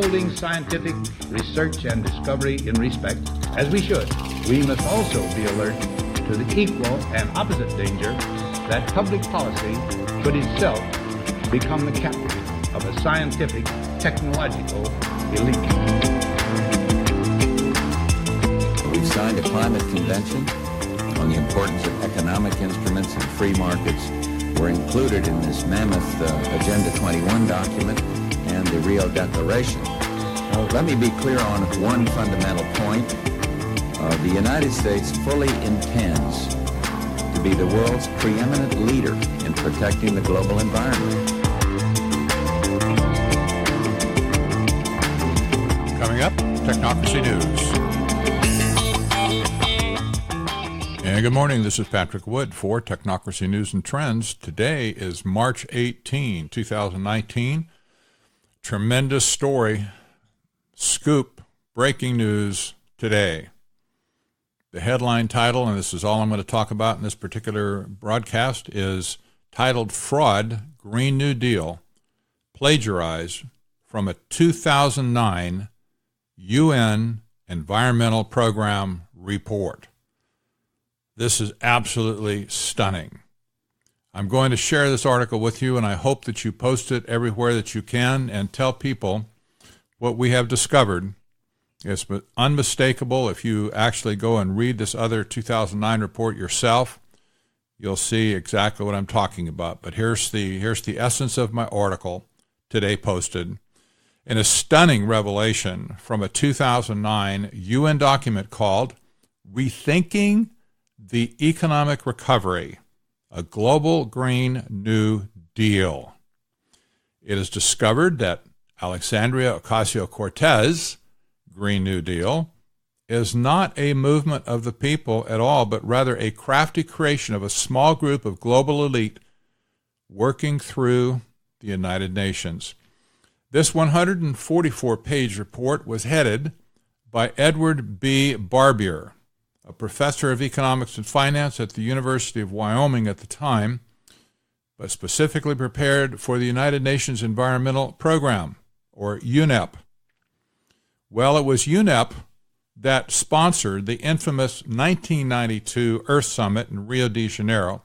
upholding scientific research and discovery in respect, as we should, we must also be alert to the equal and opposite danger that public policy should itself become the captive of a scientific, technological elite. We've signed a climate convention on the importance of economic instruments and free markets. Were included in this mammoth Agenda 21 document and the Rio Declaration. Let me be clear on one fundamental point. The United States fully intends to be the world's preeminent leader in protecting the global environment. Coming up, Technocracy News. And good morning, this is Patrick Wood for Technocracy News and Trends. Today is March 18, 2019. Tremendous story, scoop, breaking news today. The headline title, and this is all I'm going to talk about in this particular broadcast, is titled Fraud, Green New Deal, Plagiarized from a 2009 UN Environmental Program Report. This is absolutely stunning. I'm going to share this article with you, and I hope that you post it everywhere that you can and tell people what we have discovered. It's unmistakable. If you actually go and read this other 2009 report yourself, you'll see exactly what I'm talking about. But here's the essence of my article today posted. In a stunning revelation from a 2009 UN document called Rethinking the Economic Recovery, a Global Green New Deal. It is discovered that Alexandria Ocasio-Cortez Green New Deal is not a movement of the people at all, but rather a crafty creation of a small group of global elite working through the United Nations. This 144-page report was headed by Edward B. Barbier, a professor of economics and finance at the University of Wyoming at the time, but specifically prepared for the United Nations Environmental Program, or UNEP. Well, it was UNEP that sponsored the infamous 1992 Earth Summit in Rio de Janeiro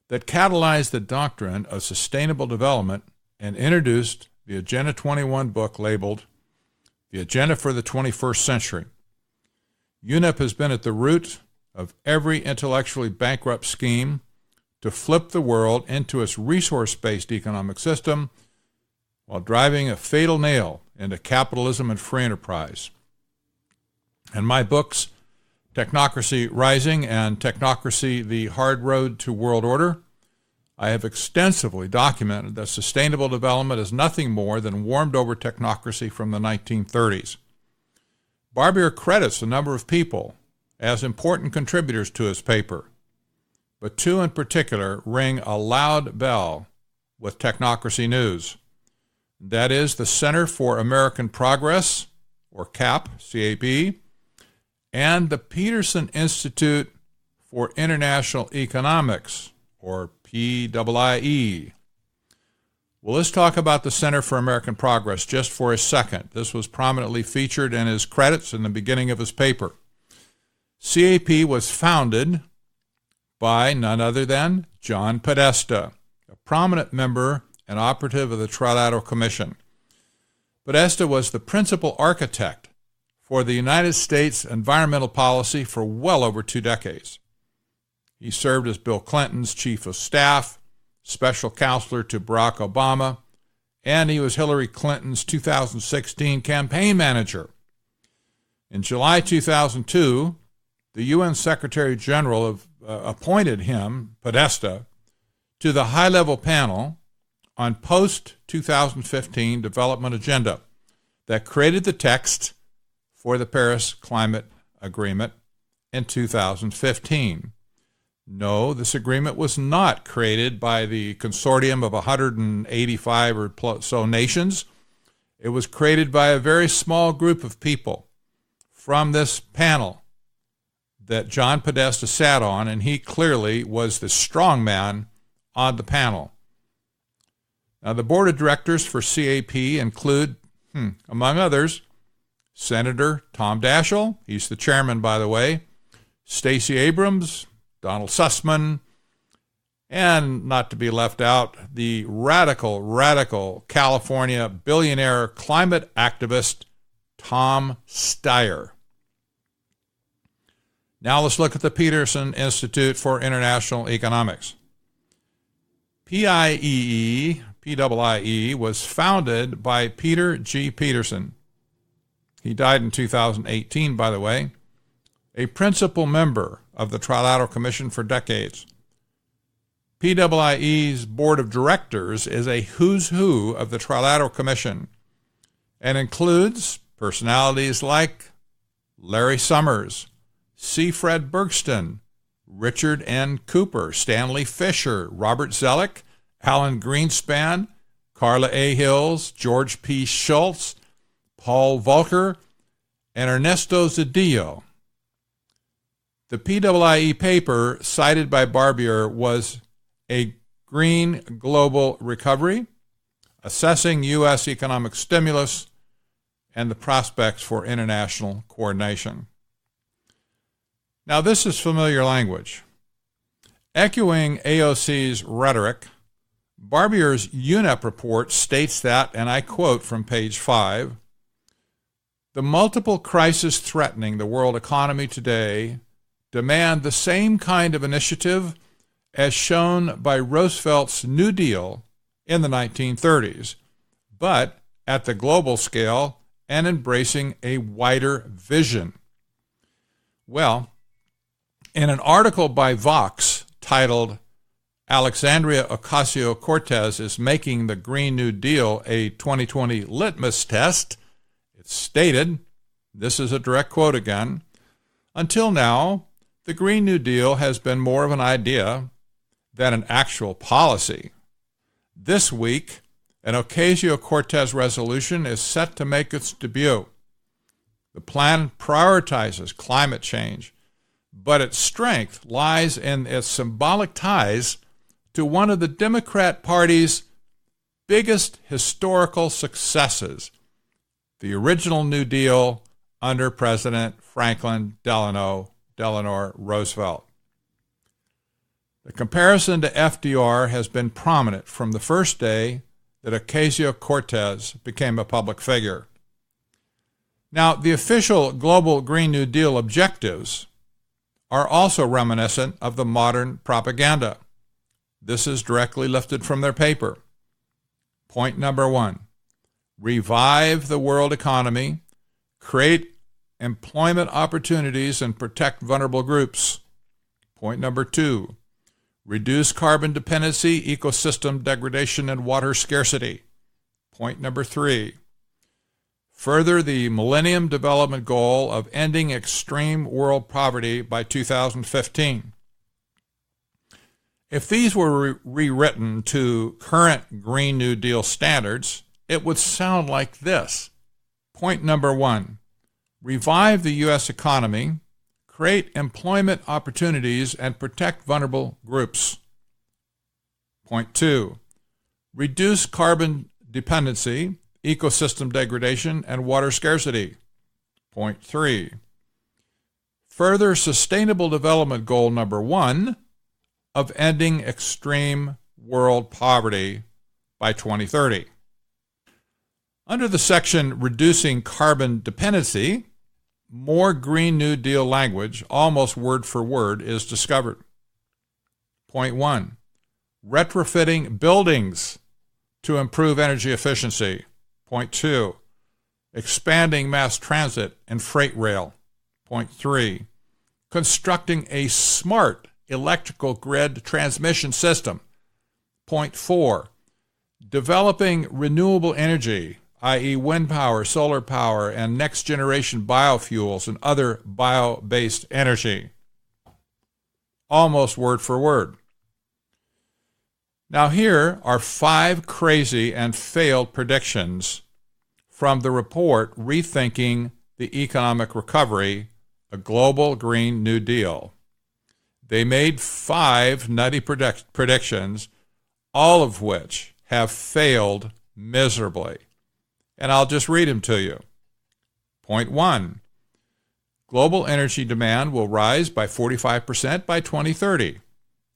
that catalyzed the doctrine of sustainable development and introduced the Agenda 21 book labeled The Agenda for the 21st Century. UNEP has been at the root of every intellectually bankrupt scheme to flip the world into its resource-based economic system while driving a fatal nail into capitalism and free enterprise. In my books, Technocracy Rising and Technocracy, The Hard Road to World Order, I have extensively documented that sustainable development is nothing more than warmed-over technocracy from the 1930s. Barbier credits a number of people as important contributors to his paper, but two in particular ring a loud bell with Technocracy News. That is the Center for American Progress, or CAP, C-A-P, and the Peterson Institute for International Economics, or PIIE. Well, let's talk about the Center for American Progress just for a second. This was prominently featured in his credits in the beginning of his paper. CAP was founded by none other than John Podesta, a prominent member and operative of the Trilateral Commission. Podesta was the principal architect for the United States environmental policy for well over 2 decades. He served as Bill Clinton's chief of staff, special counselor to Barack Obama, and he was Hillary Clinton's 2016 campaign manager. In July 2002, the UN Secretary General appointed him, Podesta, to the high-level panel on post-2015 development agenda that created the text for the Paris Climate Agreement in 2015. No, this agreement was not created by the consortium of 185 or so nations. It was created by a very small group of people from this panel that John Podesta sat on, and he clearly was the strong man on the panel. Now, the board of directors for CAP include Among others, Senator Tom Daschle, he's the chairman, by the way, Stacey Abrams, Donald Sussman, and not to be left out, the radical California billionaire climate activist Tom Steyer. Now let's look at the Peterson Institute for International Economics. PIEE was founded by Peter G. Peterson. He died in 2018, by the way, a principal member of the Trilateral Commission for decades. PIE's board of directors is a who's who of the Trilateral Commission and includes personalities like Larry Summers, C. Fred Bergston, Richard N. Cooper, Stanley Fisher, Robert Zellick, Alan Greenspan, Carla A. Hills, George P. Schultz, Paul Volcker, and Ernesto Zedillo. The PIIE paper cited by Barbier was a Green Global Recovery, assessing U.S. economic stimulus, and the prospects for international coordination. Now, this is familiar language. Echoing AOC's rhetoric, Barbier's UNEP report states that, and I quote from page 5, "The multiple crises threatening the world economy today demand the same kind of initiative as shown by Roosevelt's New Deal in the 1930s, but at the global scale and embracing a wider vision." Well, in an article by Vox titled "Alexandria Ocasio-Cortez is Making the Green New Deal a 2020 Litmus Test," it's stated, this is a direct quote again, "Until now, the Green New Deal has been more of an idea than an actual policy. This week, an Ocasio-Cortez resolution is set to make its debut. The plan prioritizes climate change, but its strength lies in its symbolic ties to one of the Democrat Party's biggest historical successes, the original New Deal under President Franklin Delano Roosevelt. The comparison to FDR has been prominent from the first day that Ocasio-Cortez became a public figure. Now, the official global Green New Deal objectives are also reminiscent of the modern propaganda. This is directly lifted from their paper. Point number 1, revive the world economy, create employment opportunities, and protect vulnerable groups. Point number 2, reduce carbon dependency, ecosystem degradation, and water scarcity. Point number 3, further the Millennium Development Goal of ending extreme world poverty by 2015. If these were rewritten to current Green New Deal standards, it would sound like this. Point number 1, revive the U.S. economy, create employment opportunities, and protect vulnerable groups. Point 2, reduce carbon dependency, ecosystem degradation, and water scarcity. Point 3, further Sustainable Development Goal number 1 of ending extreme world poverty by 2030. Under the section Reducing Carbon Dependency, more Green New Deal language, almost word for word, is discovered. Point 1, retrofitting buildings to improve energy efficiency. Point 2, expanding mass transit and freight rail. Point 3, constructing a smart electrical grid transmission system. Point 4, developing renewable energy, i.e. wind power, solar power, and next-generation biofuels and other bio-based energy. Almost word for word. Now here are 5 crazy and failed predictions from the report Rethinking the Economic Recovery, a Global Green New Deal. They made 5 nutty predictions, all of which have failed miserably. and I'll just read them to you. Point 1. Global energy demand will rise by 45% by 2030,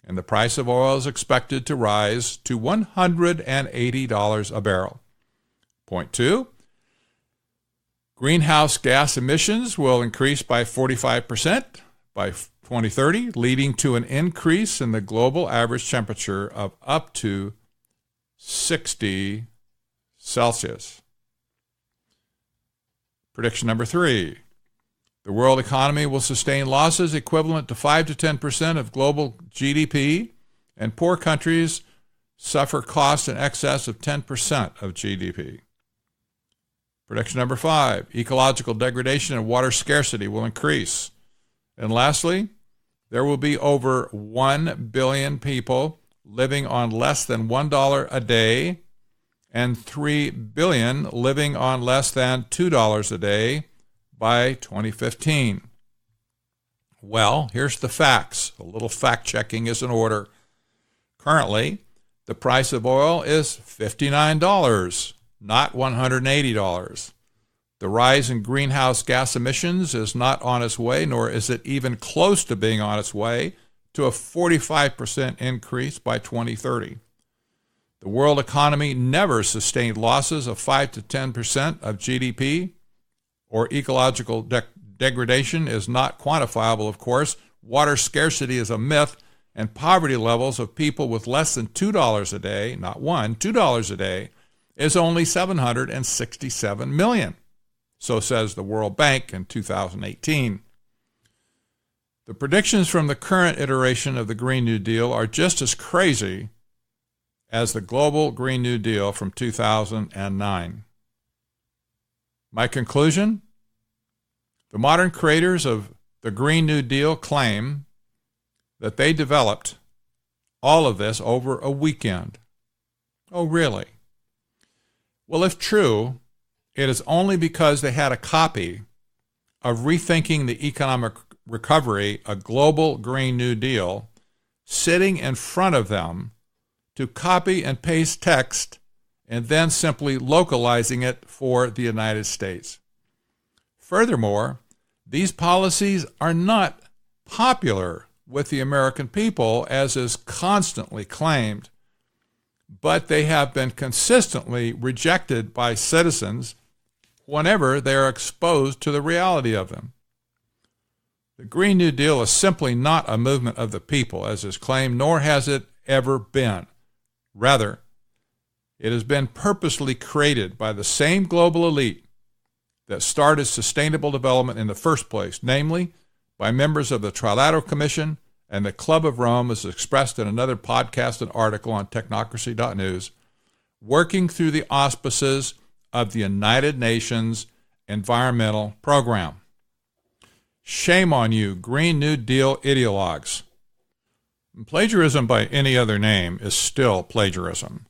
and the price of oil is expected to rise to $180 a barrel. Point 2. Greenhouse gas emissions will increase by 45% by 2030, leading to an increase in the global average temperature of up to 60 Celsius. Prediction number 3. The world economy will sustain losses equivalent to 5 to 10% of global GDP, and poor countries suffer costs in excess of 10% of GDP. Prediction number 5. Ecological degradation and water scarcity will increase. And lastly, there will be over 1 billion people living on less than $1 a day and 3 billion living on less than $2 a day by 2015. Well, here's the facts. A little fact checking is in order. Currently, the price of oil is $59, not $180. The rise in greenhouse gas emissions is not on its way, nor is it even close to being on its way to a 45% increase by 2030. The world economy never sustained losses of 5 to 10% of GDP, or ecological degradation is not quantifiable, of course. Water scarcity is a myth, and poverty levels of people with less than $2 a day, not $2 a day, is only 767 million. So says the World Bank in 2018. The predictions from the current iteration of the Green New Deal are just as crazy as the global Green New Deal from 2009. My conclusion? The modern creators of the Green New Deal claim that they developed all of this over a weekend. Oh, really? Well, if true, it is only because they had a copy of Rethinking the Economic Recovery, a global Green New Deal, sitting in front of them to copy and paste text and then simply localizing it for the United States. Furthermore, these policies are not popular with the American people, as is constantly claimed, but they have been consistently rejected by citizens whenever they are exposed to the reality of them. The Green New Deal is simply not a movement of the people, as is claimed, nor has it ever been. Rather, it has been purposely created by the same global elite that started sustainable development in the first place, namely by members of the Trilateral Commission and the Club of Rome, as expressed in another podcast and article on technocracy.news, working through the auspices of the United Nations Environmental Program. Shame on you, Green New Deal ideologues. Plagiarism by any other name is still plagiarism.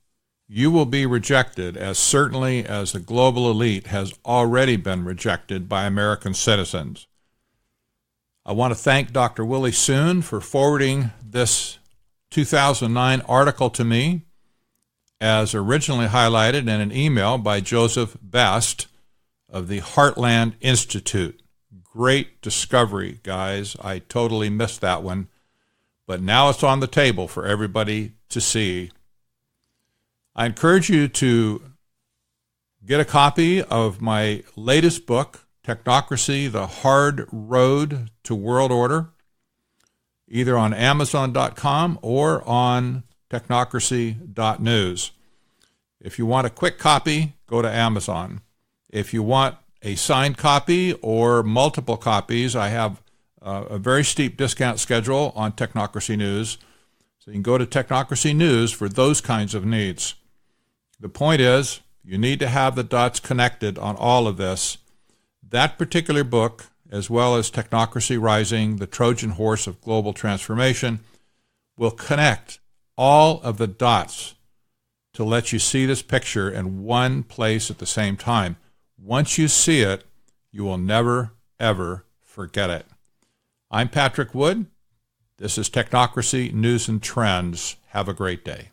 You will be rejected as certainly as the global elite has already been rejected by American citizens. I want to thank Dr. Willie Soon for forwarding this 2009 article to me, as originally highlighted in an email by Joseph Best of the Heartland Institute. Great discovery, guys. I totally missed that one, but now it's on the table for everybody to see. I encourage you to get a copy of my latest book, Technocracy, The Hard Road to World Order, either on Amazon.com or on Technocracy.news. If you want a quick copy, go to Amazon. If you want a signed copy or multiple copies, I have a very steep discount schedule on Technocracy News. So you can go to Technocracy News for those kinds of needs. The point is, you need to have the dots connected on all of this. That particular book, as well as Technocracy Rising, the Trojan Horse of Global Transformation, will connect all of the dots to let you see this picture in one place at the same time. Once you see it, you will never, ever forget it. I'm Patrick Wood. This is Technocracy News and Trends. Have a great day.